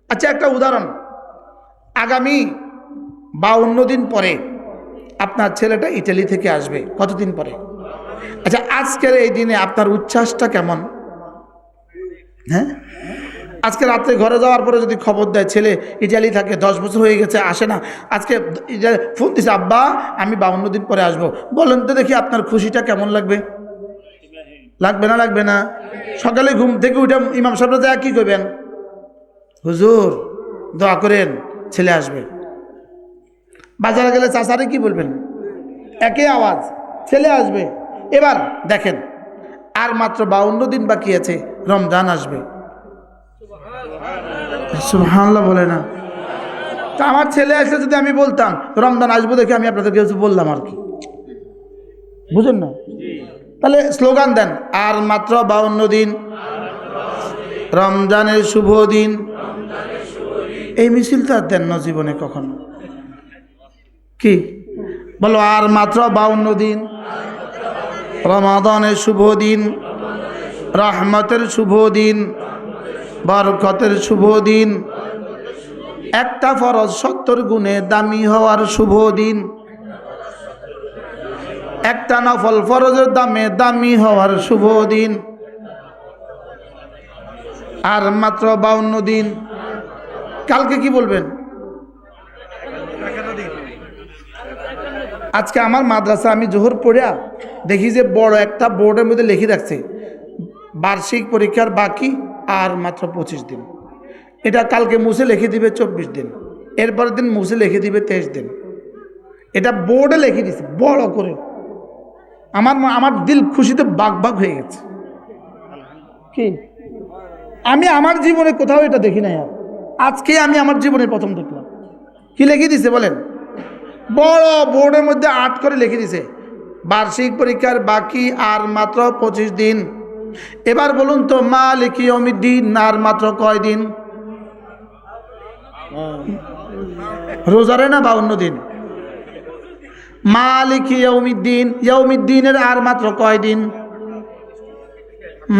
S1: আচ্ছা, একটা উদাহরণ। আগামী 52 দিন পরে আপনার ছেলেটা ইটালি থেকে আসবে। কতদিন পরে? আচ্ছা, আজকের এই দিনে আপনার উচ্ছ্বাসটা কেমন? হ্যাঁ, আজকে রাত্রে ঘরে যাওয়ার পরে যদি খবর দেয় ছেলে ইটালি থাকে, 10 বছর হয়ে গেছে, আসে না, আজকে ফোন দিছে, আব্বা আমি 52 দিন পরে আসবো, বলেন তো দেখি আপনার খুশিটা কেমন লাগবে? লাগবে না? লাগবে না? সকালে ঘুম থেকে উঠে ইমাম সাহেবরা যায় কি করবেন? হুজুর দোয়া করেন, ছেলে আসবে। বাজারে গেলে চাচারে কি বলবেন? একই আওয়াজ, ছেলে আসবে। এবার দেখেন, আর মাত্র 52 দিন বাকি আছে, রমজান আসবে। সুবহানাল্লাহ বলে না? তা আমার ছেলে আসলে যদি আমি বলতাম রমজান আসবো দেখে আমি আপনাদেরকে কিছু বললাম আর কি, বুঝেন না? তাহলে স্লোগান দেন, আর মাত্র 52 দিন, রমজানের শুভ দিন। এই মিছিলটা দেন না জীবনে কখনো? কি বলো? আর মাত্র 52 দিন, রমাদানের শুভ দিন, রহমতের শুভ দিন, বরকতের শুভ দিন, একটা ফরজ 70 গুণে দামি হওয়ার শুভ দিন, একটা নফল ফরজের দামে দামি হওয়ার শুভ দিন। আর মাত্র 52 দিন। কালকে কি বলবেন? আজকে আমার মাদ্রাসা আমি জোহর পড়িয়া দেখি যে বড় একটা বোর্ডের মধ্যে লিখে রাখছে বার্ষিক পরীক্ষার বাকি আর মাত্র 25 দিন। এটা কালকে মুছে লিখে দিবে 24 দিন, এরপরের দিন মুছে লিখে দিবে 23 দিন। এটা বোর্ডে লিখে দিছে বড় করে। আমার দিল খুশিতে বাগ বাগ হয়ে গেছে। কি আমি আমার জীবনে কোথাও এটা দেখি নাই, আজকে আমি আমার জীবনে প্রথম দেখলাম। কি লিখে দিছে বলেন? বড় বোর্ডের মধ্যে 8 করে লিখে দিছে, বার্ষিক পরীক্ষার বাকি আর মাত্র 25 দিন। এবার বলুন তো মালিকি ইয়াউমিদ্দিন আর মাত্র কয় দিন? রোজারে না 52 দিন? মালিকি ইয়াউমিদ্দিন, ইয়াউমিদ্দিনের আর মাত্র কয় দিন?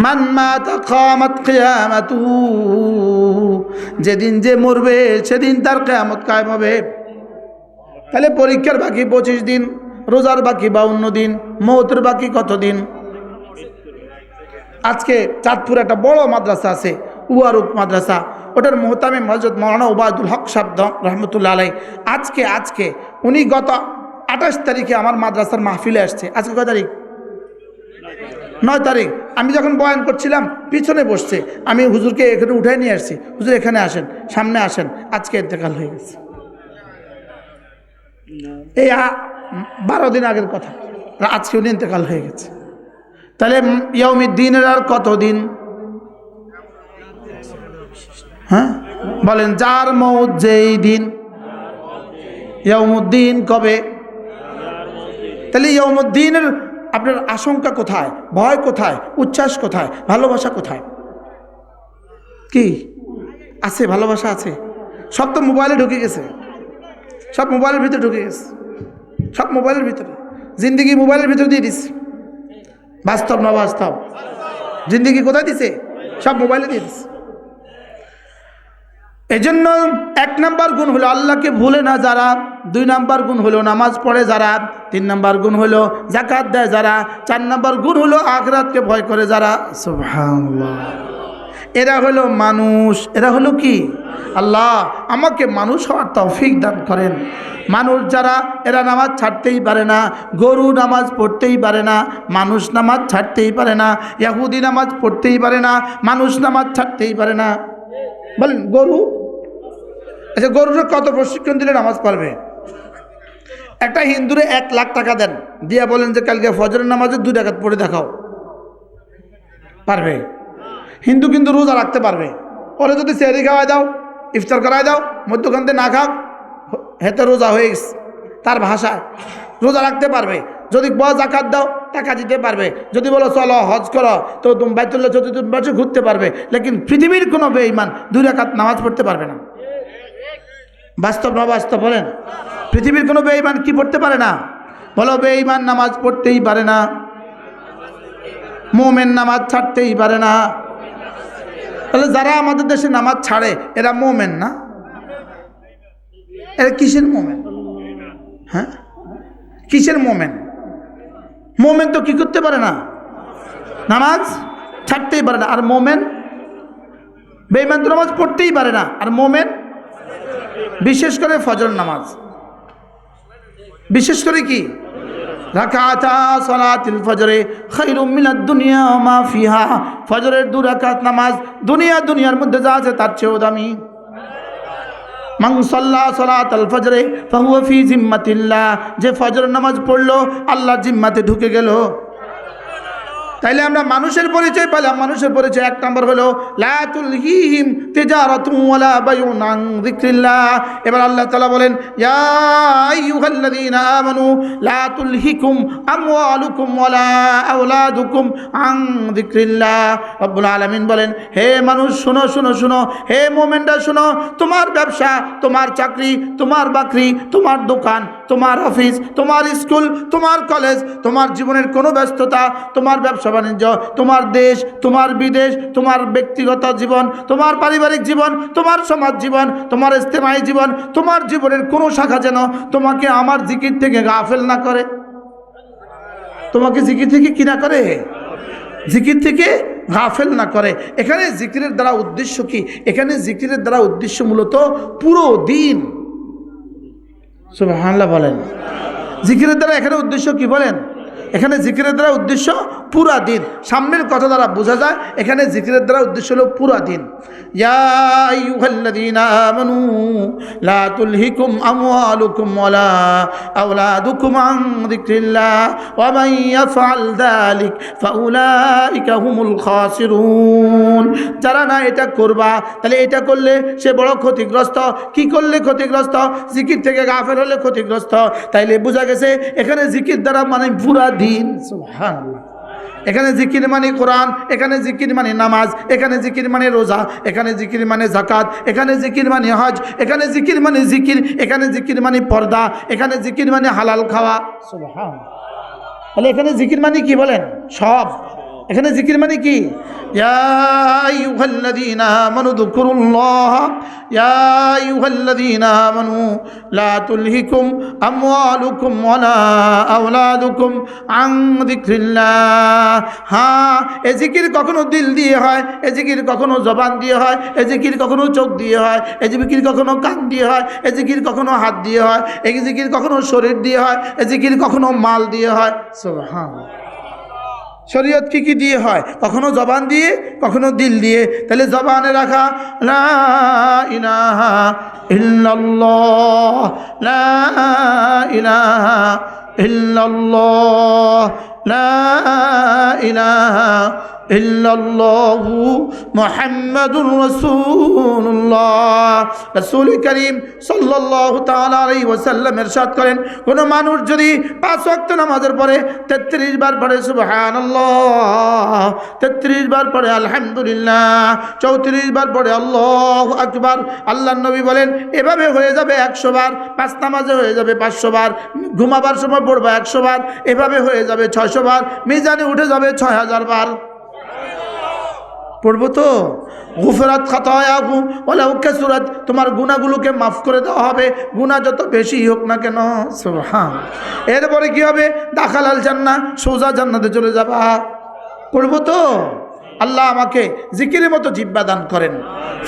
S1: মান মাতা কিয়ামাত কিয়ামাতুহু, যেদিন যে মরবে সেদিন তার কিয়ামত কায়েম হবে। তাহলে পরীক্ষার বাকি 25 দিন, রোজার বাকি 52 দিন, মওতের বাকি কত দিন? আজকে চাঁদপুর একটা বড় মাদ্রাসা আছে, উয়ারুক মাদ্রাসা, ওটার মুহতামিম হযরত মাওলানা ওবায়দুল হক সাহেব রহমতুল্লাহ আলাইহি আজকে উনি গত 28 তারিখে আমার মাদ্রাসার মাহফিলে আসছে। আজকে কয় তারিখ? 9 তারিখ। আমি যখন বয়ান করছিলাম পিছনে বসছে, আমি হুজুরকে এখানে উঠাই নিয়ে আসছি, হুজুর এখানে আসেন, সামনে আসেন। আজকে ইন্তেকাল হয়ে গেছে, এই 12 দিন আগের কথা, আজকে উনি ইন্তেকাল হয়ে গেছে। তাহলে ইয়াউমিদ্দিনের আর কত দিন? হ্যাঁ বলেন, যার মউত যেই দিন। ইয়াউমুদ্দিন কবে? তাহলে ইয়াউমুদ্দিনের আপনার আশঙ্কা কোথায়, ভয় কোথায়, উচ্ছ্বাস কোথায়, ভালোবাসা কোথায়? কি আছে? ভালোবাসা আছে? সব তো মোবাইলে ঢুকে গেছে, সব মোবাইলের ভিতরে ঢুকে গেছে, সব মোবাইলের ভিতরে। জিন্দিগি মোবাইলের ভিতরে দিয়ে দিচ্ছে। বাস্তব না বাস্তব? জিন্দিগি কোথায় দিছে? সব মোবাইলে দিয়ে দিচ্ছে। এই জন্য 1 নাম্বার গুণ হলো আল্লাহকে ভুলে না যারা, 2 নাম্বার গুণ হলো নামাজ পড়ে যারা, 3 নাম্বার গুণ হলো যাকাত দেয় যারা, 4 নাম্বার গুণ হলো আখিরাতকে ভয় করে যারা। সুবহানাল্লাহ, এরা হলো মানুষ। এরা হলো কি? আল্লাহ আমাকে মানুষ হওয়ার তৌফিক দান করেন। মানুষ যারা, এরা নামাজ ছাড়তেই পারে না, গরু নামাজ পড়তেই পারে না, মানুষ নামাজ ছাড়তেই পারে না, ইহুদি নামাজ পড়তেই পারে না, মানুষ নামাজ ছাড়তেই পারে না। বলেন গরু, আচ্ছা গরুর কত প্রশিক্ষণ দিলে নামাজ পারবে? একটা হিন্দুরে 1 লাখ টাকা দেন, দিয়া বলেন যে কালকে ফজরের নামাজে 2 রাকাত পড়ে দেখাও, পারবে? হিন্দু কিন্তু রোজা রাখতে পারবে। ওরা যদি সেহরি খাওয়াই দাও, ইফতার করাই দাও, মধ্যখানতে না খাও, হেতে রোজা হয়ে গেছে। তার ভাষায় রোজা রাখতে পারবে। যদি জাকাত দাও, টাকা দিতে পারবে। যদি বলো চলো হজ করো, তো তুমি বাইতুল্লাহ 14 বছর ঘুরতে পারবে। লেকিন পৃথিবীর কোনো বেঈমান 2 রাকাত নামাজ পড়তে পারবে না। বাস্তব না বাস্তব বলেন? পৃথিবীর কোনো বেঈমান কি পড়তে পারে না? বলো, বেঈমান নামাজ পড়তেই পারে না, মুমিন নামাজ ছাড়তেই পারে না। তাহলে যারা আমাদের দেশে নামাজ ছাড়ে এরা মুমিন না? এরা কিসের মুমিন? হ্যাঁ কিসের মুমিন? মুমিন তো কি করতে পারে না? নামাজ ছাড়তেই পারে না। আর মুমিন? বেঈমান তো নামাজ পড়তেই পারে না, আর মুমিন বিশেষ করে ফজর নামাজ, বিশেষ করে কি রাকাতা সালাতুল ফজরে খায়রুম মিনাদ দুনিয়া ওয়া মা ফিহা, ফজরের 2 রাকাত নামাজ দুনিয়ার মধ্যে যা আছে তার চেয়েও দামি। মান সাল্লা সালাতাল ফজরে ফাহুয়া ফি জিম্মাতিল্লাহ, যে ফজর নামাজ পড়লো আল্লাহর জিম্মাতে ঢুকে গেল। তাইলে আমরা মানুষের পরিচয় পেলাম। মানুষের পরিচয় 1 নম্বর হলো লা তুলহিহিম তিজারাতুন ওয়ালা বাইউন আন যিকরিল্লাহ। এবার আল্লাহ তাআলা বলেন, ইয়া আইয়ুহাল্লাযীনা আমানু লা তুলহিকুম আমওয়ালুকুম ওয়ালা আওলাদুকুম আন যিকরিল্লাহ। রব্বুল আলামিন বলেন, হে মানুষ শোনো শোনো শোনো, হে মুমিনরা শোনো, তোমার ব্যবসা, তোমার চাকরি, তোমার বাকরি, তোমার দোকান, তোমার অফিস, তোমার স্কুল, তোমার কলেজ, তোমার জীবনের কোনো ব্যস্ততা, তোমার ব্যবসা বাণিজ্য, তোমার দেশ, তোমার বিদেশ, তোমার ব্যক্তিগত জীবন, তোমার পারিবারিক জীবন, তোমার সমাজ জীবন, তোমার ইজতেমাই জীবন, তোমার জীবনের কোনো শাখা যেন তোমাকে আমার জিকির থেকে গাফেল না করে। তোমাকে জিকির থেকে কি না করে? জিকির থেকে গাফেল না করে। এখানে জিকিরের দ্বারা উদ্দেশ্য কি? এখানে জিকিরের দ্বারা উদ্দেশ্য মূলত পুরো দিন। সুবহানাল্লাহ বলেন। জিকিরের দ্বারা এখানে উদ্দেশ্য কি বলেন? এখানে জিকিরের দ্বারা উদ্দেশ্য পুরা দিন। সামনের কথা দ্বারা বোঝা যায় এখানে জিকিরের দ্বারা উদ্দেশ্য হলো পুরা দিন। ইয়া আইয়ুহাল্লাযীনা আমানু লা তুলহিকুম আমওয়ালুকুম ওয়ালা আওলাদুকুম আন যিকরিল্লাহ ওয়া মান ইয়াফআল যালিক ফাউলাইকা হুমুল খাসিরুন। যারা না এটা করবা তাহলে এটা করলে সে বড় ক্ষতিগ্রস্ত। কি করলে ক্ষতিগ্রস্ত? জিকির থেকে গাফেল হলে ক্ষতিগ্রস্ত। তাইলে বোঝা গেছে এখানে জিকির দ্বারা মানে পুরা দিন। সুবহানাল্লাহ। এখানে জিকির মানে কোরআন, এখানে জিকির মানে নামাজ, এখানে জিকির মানে রোজা, এখানে জিকির মানে যাকাত, এখানে জিকির মানে হজ, এখানে জিকির মানে জিকির, এখানে জিকির মানে পর্দা, এখানে জিকির মানে হালাল খাওয়া। সুবহানাল্লাহ। তাহলে এখানে জিকির মানে কি বলেন? সব। এখানে জিকির মানে কি? ইয়া আইয়ুহাল্লাযীনা আমানু যকুরুল্লাহ ইয়া আইয়ুহাল্লাযীনা আমানু লা তুলহিকুম আমওয়ালুকুম ওয়ালা আওলাদুকুম আন যিকরিল্লাহ। হ্যাঁ, এই জিকির কখনো দিল দিয়ে হয়, এই জিকির কখনো জবান দিয়ে হয়, এই জিকির কখনো চোখ দিয়ে হয়, এই জিকির কখনো কান দিয়ে হয়, এই জিকির কখনো হাত দিয়ে হয়, এই জিকির কখনো শরীর দিয়ে হয়, এই জিকির কখনো মাল দিয়ে হয়। সুবহানাল্লাহ। শরীয়ত কি কি দিয়ে হয়? কখনো জবান দিয়ে, কখনো দিল দিয়ে। তাহলে জবানে রাখা লা ইলাহা ইল্লাল্লাহ, লা ইলাহা ইল্লাল্লাহ, লা ইলাহা ইল্লাল্লাহু মুহাম্মাদুর রাসূলুল্লাহ। রাসূল করিম সাল্লাল্লাহু তাআলা আলাইহি ওয়াসাল্লাম ইরশাদ করেন, কোন মানুষ যদি 5 ওয়াক্ত নামাজের পরে 33 বার পড়ে সুবহানাল্লাহ, 33 বার পড়ে আলহামদুলিল্লাহ, 34 বার পড়ে আল্লাহু আকবার, আল্লাহর নবী বলেন এভাবে হয়ে যাবে 100 বার। 5 নামাজে হয়ে যাবে 500 বার, ঘুমাবার সময় পড়বে 100 বার, এভাবে হয়ে যাবে 600 বার, মিজানে উঠে যাবে 6000 বার। পড়বো তো? গুফরাত খাতায়াহু ওয়ালাউ কাসুরাত, তোমার গুনাহগুলোকে মাফ করে দেওয়া হবে, গুনাহ যত বেশি হোক না কেন। সুবহান। এরপরে কি হবে? দাখালাল জান্নাহ, সোজা জান্নাতে চলে যাবা। পড়বো তো? আল্লাহ আমাকে জিকিরের মতো জিহ্বা দান করেন,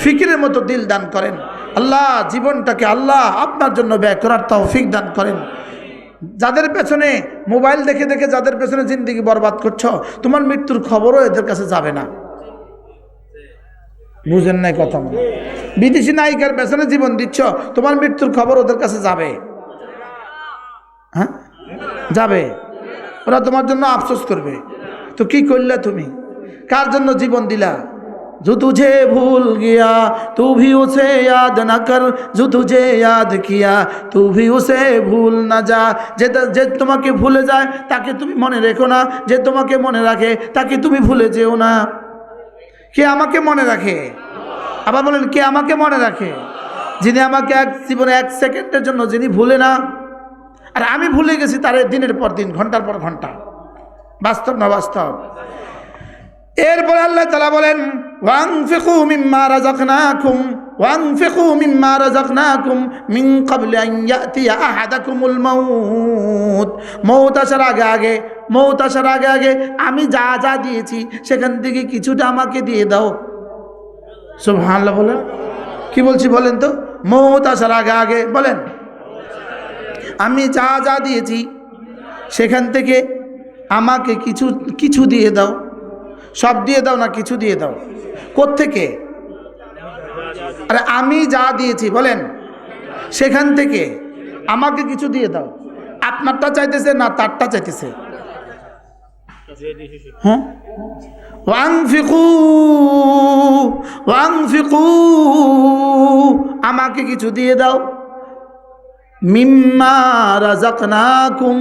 S1: ফিকিরের মতো দিল দান করেন। আল্লাহ জীবনটাকে আল্লাহ আপনার জন্য ব্যয় করার তৌফিক দান করেন। যাদের পেছনে মোবাইল দেখে দেখে যাদের পেছনে জিন্দেগি বরবাদ করছো, তোমার মৃত্যুর খবরও এদের কাছে যাবে না। বুঝেন নাই কথা? বিদেশি নায়িকার পেছনে জীবন দিচ্ছ, তোমার মৃত্যুর খবর ওদের কাছে যাবে? হ্যাঁ, যাবে। ওরা তোমার জন্য আফসোস করবে। তো কি করলে তুমি? কার জন্য জীবন দিলা? जो तुझे भूल गया तू भी उसे याद न कर, जो तुझे याद किया तू भी उसे भूल न जा। যে তোমাকে ভুলে যায় তাকে তুমি মনে রেখো না, যে তোমাকে মনে রাখে তাকে তুমি ভুলে যেও না। কে আমাকে মনে রাখে? আবার বলেন, কে আমাকে মনে রাখে? যিনি আমাকে জীবনে 1 সেকেন্ডের জন্য যিনি ভুলে না। আর আমি ভুলে গেছি তার দিনের পর দিন, ঘন্টার পর ঘন্টা। বাস্তব না বাস্তব? এরপরে আল্লাহ তাআলা বলেন ওয়ানফিকু মিম্মা রাযাকনাকুম ওয়ানফিকু মিম্মা রাযাকনাকুম মিন ক্বাবলি আন ইয়াতিয়া আহাদাকুমুল মাউত। মউত আসার আগে আগে, মউত আসার আগে আগে আমি যা যা দিয়েছি সেখান থেকে কিছুটা আমাকে দিয়ে দাও। সুবহানাল্লাহ বলেন। কি বলছি বলেন তো? মউত আসার আগে আগে বলেন, আমি যা যা দিয়েছি সেখান থেকে আমাকে কিছু কিছু দিয়ে দাও। সব দিয়ে দাও না কিছু দিয়ে দাও? কোত্থেকে? আরে আমি যা দিয়েছি বলেন, সেখান থেকে আমাকে কিছু দিয়ে দাও। আপনারটা চাইতেছে না তারটা চাইতেছে? হ্যাঁ, ওয়ানফিকু ওয়ানফিকু, আমাকে কিছু দিয়ে দাও। মিম্মা রাযাকনাকুম,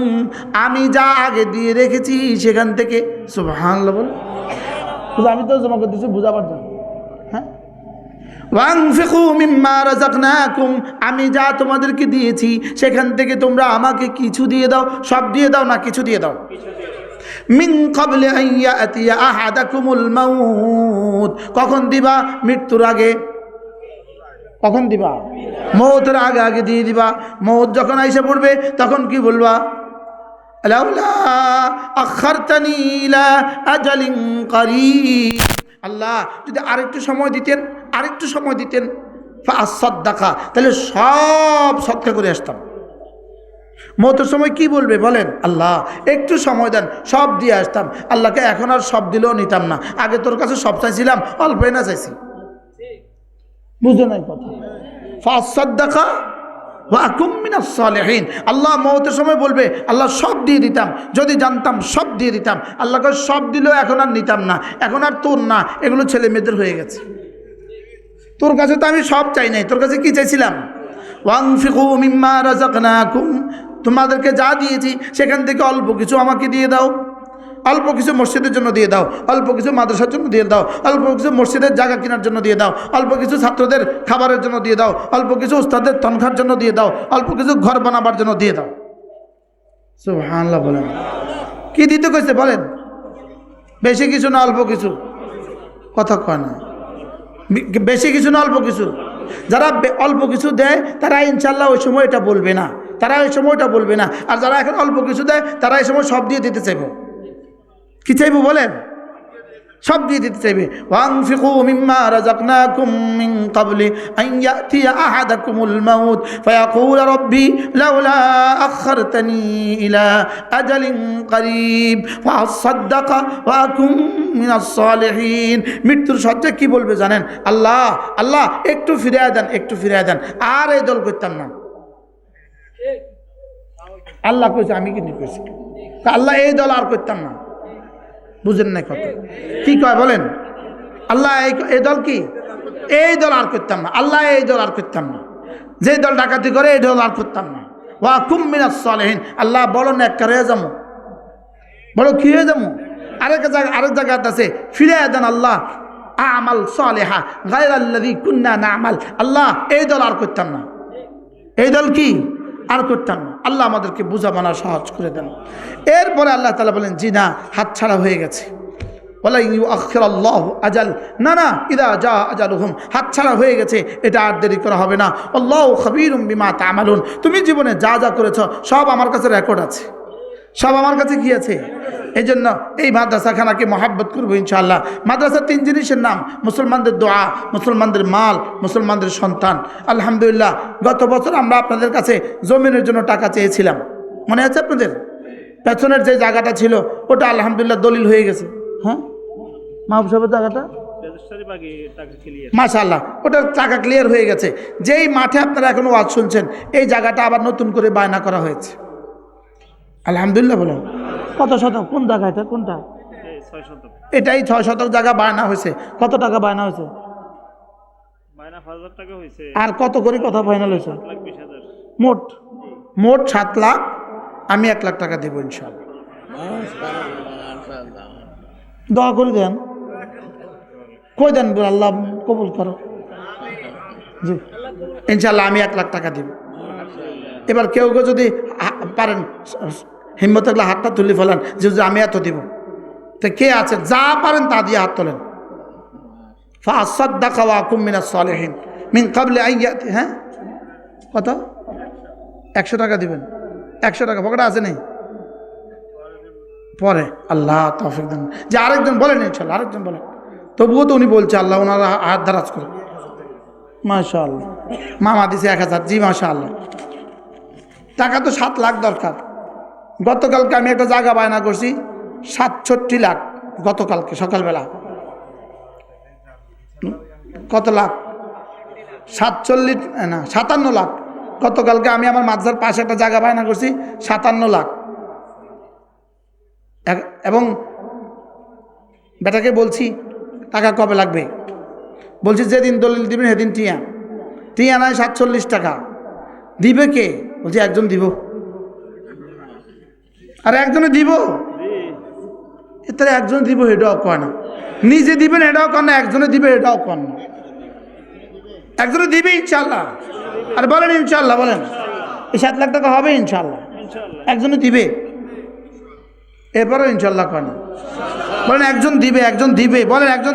S1: আমি যা আগে দিয়ে রেখেছি সেখান থেকে। সুবহানাল্লাহ বল। আমি তো জমা করতেছি বুঝাবার জন্য। হ্যাঁ, ওয়ানফিকু মিম্মা রাযাকনাকুম, আমি যা তোমাদেরকে দিয়েছি সেখান থেকে তোমরা আমাকে কিছু দিয়ে দাও। সব দিয়ে দাও না কিছু দিয়ে দাও। মিন ক্বাবলি আন ইয়াতিয়া আহাদাকুমুল মাউত, কখন দিবা? মৃত্যুর আগে। কখন দিবা? মৌতের আগে আগে দিয়ে দিবা। মৌত যখন আইসা পড়বে তখন কি বলবা? লাউলা আখারতানি ইলা আজালিন করিব, আল্লাহ যদি আরেকটু সময় দিতেন, আরেকটু সময় দিতেন, ফাআসাদ্দাকা, তাহলে সব সদকা করে আসতাম। মৌতের সময় কি বলবে বলেন? আল্লাহ একটু সময় দেন, সব দিয়ে আসতাম। আল্লাহকে এখন আর সব দিলেও নিতাম না, আগে তোর কাছে সব চাইছিলাম, অল্পই না চাইছি। বুঝো নাই কথা? ফাসাদ্দাকা ওয়া আকুম মিনাস সালিহিন। আল্লাহ মৌতের সময় বলবে আল্লাহ সব দিয়ে দিতাম, যদি জানতাম সব দিয়ে দিতাম। আল্লাহকে সব দিলেও এখন আর নিতাম না, এখন আর তোর না, এগুলো ছেলে মেয়েদের হয়ে গেছে। তোর কাছে তো আমি সব চাই নাই, তোর কাছে কি চাইছিলাম? ওয়ানফিকু মিম্মা রাযাকনাকুম, তোমাদেরকে যা দিয়েছি সেখান থেকে অল্প কিছু আমাকে দিয়ে দাও, অল্প কিছু মসজিদের জন্য দিয়ে দাও, অল্প কিছু মাদ্রাসার জন্য দিয়ে দাও, অল্প কিছু মসজিদের জায়গা কেনার জন্য দিয়ে দাও, অল্প কিছু ছাত্রদের খাবারের জন্য দিয়ে দাও, অল্প কিছু উস্তাদের তনখার জন্য দিয়ে দাও, অল্প কিছু ঘর বানাবার জন্য দিয়ে দাও। সুবহানাল্লাহ বলেন। কি দিতে কইছে বলেন? বেশি কিছু না অল্প কিছু? কথা কয় না। বেশি কিছু না অল্প কিছু? যারা অল্প কিছু দেয় তারা ইনশাল্লাহ ওই সময় এটা বলবে না, তারা ওই সময় এটা বলবে না। আর যারা এখন অল্প কিছু দেয় তারা এই সময় সব দিয়ে দিতে চাইবে। কি চাইবো বলেন? সব দিয়ে দিতে চাইবে। ওয়ানফিকু মিম্মা রাযাকনাকুম মিন ক্বাবলি আন ইয়াতিয়া আহাদাকুমুল মাউত ফায়াকুল রাব্বি লাউলা আখারতানি ইলা আজালিন করিব ফাসাদদাকা ওয়া আকুম মিনাস সালিহিন। মৃত্যুর শয্যায় কি বলবে জানেন? আল্লাহ আল্লাহ একটু ফিরিয়ে দেন, একটু ফিরিয়ে দেন, আর এই দল করতাম না। আল্লাহ কইছে, আমি কিন্তু কইছি আল্লাহ এই দল আর করতাম না। বুঝেন না কথা? কি কয় বলেন? আল্লাহ এই দল কি? এই দল আর করতাম না, আল্লাহ এই দল আর করতাম না। যে দল ডাকাতি করে এই দল আর করতাম না। ওয়া কুম মিনাস সালিহিন। আল্লাহ বলো নেককার হয়ে যাবো, বলো কি হয়ে যাবো? আরেক জায়গা আছে ফিরে দেন আল্লাহ আমাল সালেহা গায়রাল্লাযী কুন্না না'মাল। আল্লাহ এই দল আর করতাম না, এই দল কি আর করতাম না। আল্লাহ আমাদেরকে বুঝা মানা সহজ করে দেন। এরপরে আল্লাহ তাআলা বলেন জি না, হাত ছাড়া হয়ে গেছে। ওয়ালা ইউআখিরুল্লাহু আজাল, না না, ইদা জা আজালুহুম, হাত ছাড়া হয়ে গেছে, এটা আর দেরি করা হবে না। আল্লাহু খাবীরুম বিমা তা'মালুন, তুমি জীবনে যা যা করেছো সব আমার কাছে রেকর্ড আছে, সব আমার কাছে কি আছে। এই জন্য এই মাদ্রাসাখানাকে মহাব্বত করবো ইনশাআল্লাহ। মাদ্রাসার 3 জিনিসের নাম: মুসলমানদের দোয়া, মুসলমানদের মাল, মুসলমানদের সন্তান। আলহামদুলিল্লাহ গত বছর আমরা আপনাদের কাছে জমিনের জন্য টাকা চেয়েছিলাম, মনে আছে আপনাদের? পেছনের যে জায়গাটা ছিল ওটা আলহামদুলিল্লাহ দলিল হয়ে গেছে। হ্যাঁ মাহবুব সাহেবের জায়গাটা মাশাআল্লাহ ওটার টাকা ক্লিয়ার হয়ে গেছে। যেই মাঠে আপনারা এখন ওয়াজ শুনছেন এই জায়গাটা আবার নতুন করে বায়না করা হয়েছে। আলহামদুলিল্লাহ বলেন। কত শতক? কোন জায়গা এটা? কোনটা? এটাই 6 শতক জায়গা বায়না হয়েছে। কত টাকা বায়না হয়েছে? আর কত করে কথা ফাইনাল হয়েছে? মোট 7 লাখ। আমি 1 লাখ টাকা দেবো ইনশাআল্লাহ। দোয়া করে দেন, কই দেন আল্লাহ কবুল করো। জি ইনশাআল্লাহ আমি 1 লাখ টাকা দিব। এবার কেউ কেউ যদি পারেন হিম্মত থাকলে হাতটা তুলে ফেলেন যে আমি এত দিব। তো কে আছেন যা পারেন তা দিয়ে হাত তোলেন। ফাসাদ্দাকা ওয়া আকুম মিনাস সালিহিন মিন ক্বাবলি আন ইয়াতি। হ্যাঁ কত? 100 টাকা দিবেন। 100 টাকা পকেটে আছে নেই? পরে আল্লাহ তৌফিক দেন। যে আরেকজন বলেন ইনশাআল্লাহ, আরেকজন বলেন। তবুও তো উনি বলছে আল্লাহ ওনারা হাত দারাজ করে। মাশাআল্লাহ মামা দিছে 1000। জি মাশাআল্লাহ। টাকা তো 7 লাখ দরকার। গতকালকে আমি একটা জায়গা বায়না করছি 67 লাখ। গতকালকে সকালবেলা কত লাখ? 47 না 57 লাখ। গতকালকে আমি আমার মাদ্রাসার পাশে একটা জায়গা বায়না করছি 57 লাখ। এবং বেটাকে বলছি টাকা কবে লাগবে, বলছি যেদিন দলিল দিবেন সেদিন টিয়া নয় 47 টাকা। দিবে কে? বলছি একজন দিব। আর একজনে দিব, এতে একজন দিব এটাও কয় না। নিজে দিবেন এটাও কয় না, একজনে দিবে এটাও কয় না। একজনে দিবে ইনশাআল্লাহ। আর বলেন ইনশাআল্লাহ, বলেন এই 7 লাখ টাকা হবে ইনশাআল্লাহ। একজনে দিবে, এরপরও ইনশাআল্লাহ কয় না। বলেন একজন দিবে, একজন দিবে, বলেন একজন।